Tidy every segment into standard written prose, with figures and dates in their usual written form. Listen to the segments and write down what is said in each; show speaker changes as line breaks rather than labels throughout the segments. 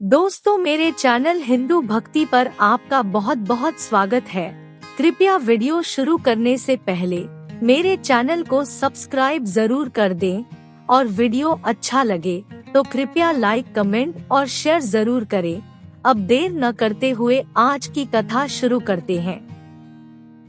दोस्तों, मेरे चैनल हिंदू भक्ति पर आपका बहुत बहुत स्वागत है। कृपया वीडियो शुरू करने से पहले मेरे चैनल को सब्सक्राइब जरूर कर दें और वीडियो अच्छा लगे तो कृपया लाइक, कमेंट और शेयर जरूर करें। अब देर न करते हुए आज की कथा शुरू करते हैं।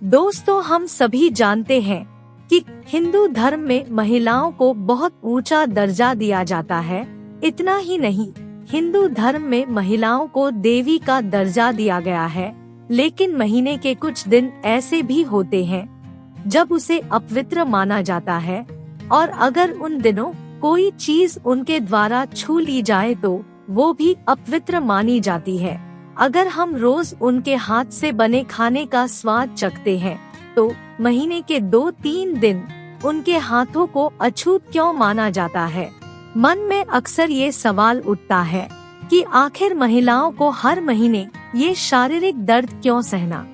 दोस्तों, हम सभी जानते हैं कि हिंदू धर्म में महिलाओं को बहुत ऊंचा दर्जा दिया जाता है। इतना ही नहीं, हिंदू धर्म में महिलाओं को देवी का दर्जा दिया गया है। लेकिन महीने के कुछ दिन ऐसे भी होते हैं जब उसे अपवित्र माना जाता है, और अगर उन दिनों कोई चीज उनके द्वारा छू ली जाए तो वो भी अपवित्र मानी जाती है। अगर हम रोज उनके हाथ से बने खाने का स्वाद चखते हैं तो महीने के 2-3 दिन उनके हाथों को अछूत क्यों माना जाता है? मन में अक्सर ये सवाल उठता है कि आखिर महिलाओं को हर महीने ये शारीरिक दर्द क्यों सहना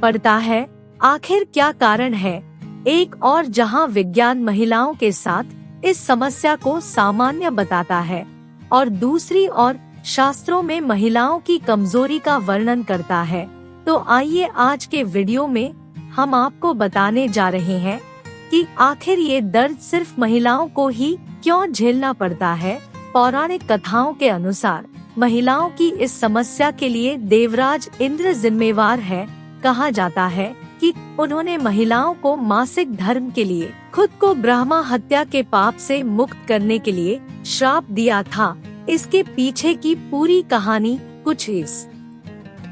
पड़ता है? आखिर क्या कारण है? एक और जहां विज्ञान महिलाओं के साथ इस समस्या को सामान्य बताता है और दूसरी ओर शास्त्रों में महिलाओं की कमजोरी का वर्णन करता है, तो आइए आज के वीडियो में हम आपको बताने जा रहे हैं कि आखिर ये दर्द सिर्फ महिलाओं को ही क्यों झेलना पड़ता है। पौराणिक कथाओं के अनुसार महिलाओं की इस समस्या के लिए देवराज इंद्र जिम्मेवार है। कहा जाता है कि उन्होंने महिलाओं को मासिक धर्म के लिए खुद को ब्रह्मा हत्या के पाप से मुक्त करने के लिए श्राप दिया था। इसके पीछे की पूरी कहानी कुछ इस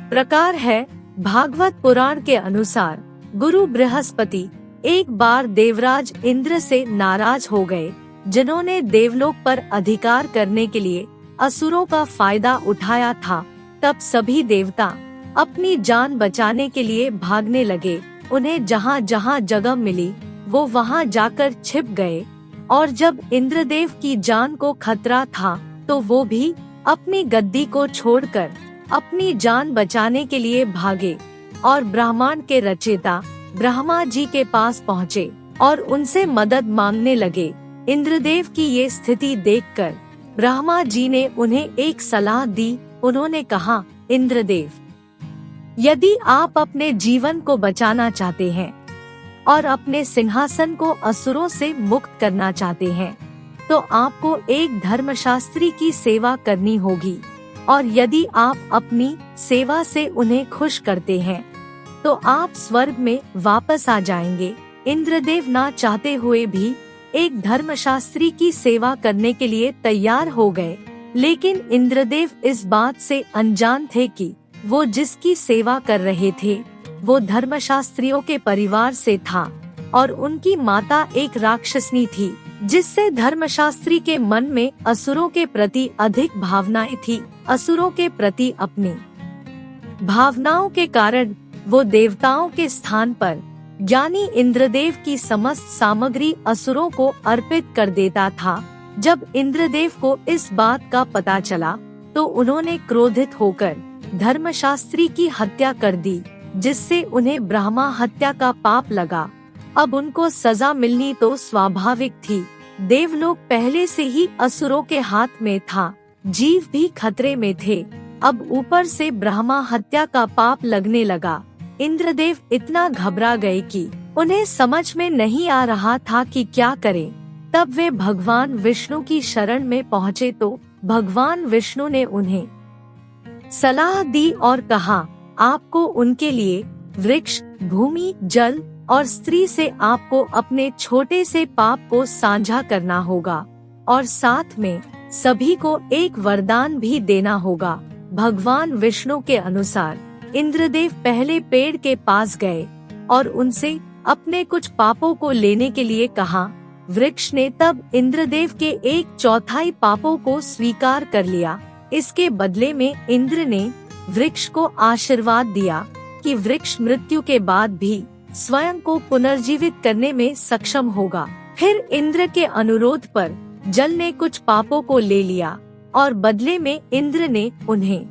प्रकार है। भागवत पुराण के अनुसार गुरु बृहस्पति एक बार देवराज इंद्र से नाराज हो गए, जिन्होंने देवलोक पर अधिकार करने के लिए असुरों का फायदा उठाया था। तब सभी देवता अपनी जान बचाने के लिए भागने लगे। उन्हें जहाँ जहाँ जगह मिली वो वहाँ जाकर छिप गए, और जब इंद्रदेव की जान को खतरा था तो वो भी अपनी गद्दी को छोड़कर अपनी जान बचाने के लिए भागे और ब्रह्मांड के रचयिता ब्रह्मा जी के पास पहुँचे और उनसे मदद मांगने लगे। इंद्रदेव की ये स्थिति देखकर ब्रह्मा जी ने उन्हें एक सलाह दी। उन्होंने कहा, इंद्रदेव, यदि आप अपने जीवन को बचाना चाहते हैं और अपने सिंहासन को असुरों से मुक्त करना चाहते हैं तो आपको एक धर्मशास्त्री की सेवा करनी होगी, और यदि आप अपनी सेवा से उन्हें खुश करते हैं तो आप स्वर्ग में वापस आ जाएंगे। इंद्रदेव ना चाहते हुए भी एक धर्मशास्त्री की सेवा करने के लिए तैयार हो गए, लेकिन इंद्रदेव इस बात से अनजान थे कि वो जिसकी सेवा कर रहे थे वो धर्मशास्त्रियों के परिवार से था, और उनकी माता एक राक्षसनी थी, जिससे धर्मशास्त्री के मन में असुरों के प्रति अधिक भावनाएं थी। असुरों के प्रति अपनी भावनाओं के कारण वो देवताओं के स्थान पर ज्ञानी इंद्रदेव की समस्त सामग्री असुरों को अर्पित कर देता था। जब इंद्रदेव को इस बात का पता चला तो उन्होंने क्रोधित होकर धर्मशास्त्री की हत्या कर दी, जिससे उन्हें ब्रह्मा हत्या का पाप लगा। अब उनको सजा मिलनी तो स्वाभाविक थी। देवलोक पहले से ही असुरों के हाथ में था, जीव भी खतरे में थे। अब ऊपर से ब्रह्मा हत्या का पाप लगने लगा। इंद्रदेव इतना घबरा गए कि उन्हें समझ में नहीं आ रहा था कि क्या करें। तब वे भगवान विष्णु की शरण में पहुँचे तो भगवान विष्णु ने उन्हें सलाह दी और कहा, आपको उनके लिए वृक्ष, भूमि, जल और स्त्री से आपको अपने छोटे से पाप को साझा करना होगा, और साथ में सभी को एक वरदान भी देना होगा। भगवान विष्णु के अनुसार इंद्रदेव पहले पेड़ के पास गए और उनसे अपने कुछ पापों को लेने के लिए कहा। वृक्ष ने तब इंद्रदेव के 1/4 पापों को स्वीकार कर लिया। इसके बदले में इंद्र ने वृक्ष को आशीर्वाद दिया कि वृक्ष मृत्यु के बाद भी स्वयं को पुनर्जीवित करने में सक्षम होगा। फिर इंद्र के अनुरोध पर जल ने कुछ पापों को ले लिया और बदले में इंद्र ने उन्हें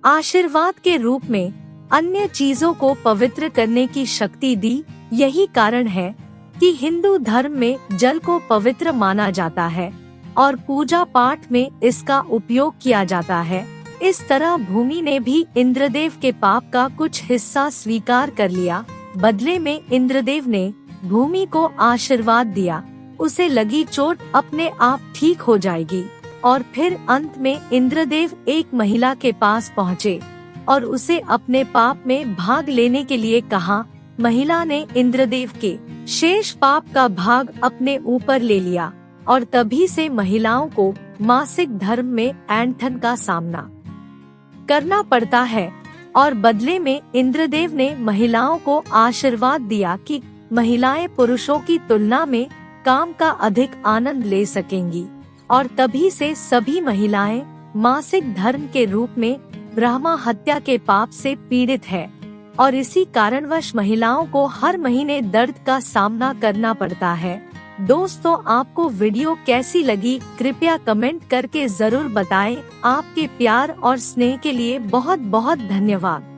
आशीर्वाद के रूप में अन्य चीजों को पवित्र करने की शक्ति दी। यही कारण है कि हिंदू धर्म में जल को पवित्र माना जाता है। और पूजा पाठ में इसका उपयोग किया जाता है। इस तरह भूमि ने भी इंद्रदेव के पाप का कुछ हिस्सा स्वीकार कर लिया। बदले में इंद्रदेव ने भूमि को आशीर्वाद दिया, उसे लगी चोट अपने आप ठीक हो जाएगी। और फिर अंत में इंद्रदेव एक महिला के पास पहुँचे और उसे अपने पाप में भाग लेने के लिए कहा। महिला ने इंद्रदेव के शेष पाप का भाग अपने ऊपर ले लिया और तभी से महिलाओं को मासिक धर्म में ऐंठन का सामना करना पड़ता है। और बदले में इंद्रदेव ने महिलाओं को आशीर्वाद दिया कि महिलाएं पुरुषों की तुलना में काम का अधिक आनंद ले सकेंगी। और तभी से सभी महिलाएं मासिक धर्म के रूप में ब्रह्मा हत्या के पाप से पीड़ित है और इसी कारणवश महिलाओं को हर महीने दर्द का सामना करना पड़ता है। दोस्तों, आपको वीडियो कैसी लगी कृपया कमेंट करके जरूर बताएं। आपके प्यार और स्नेह के लिए बहुत बहुत धन्यवाद।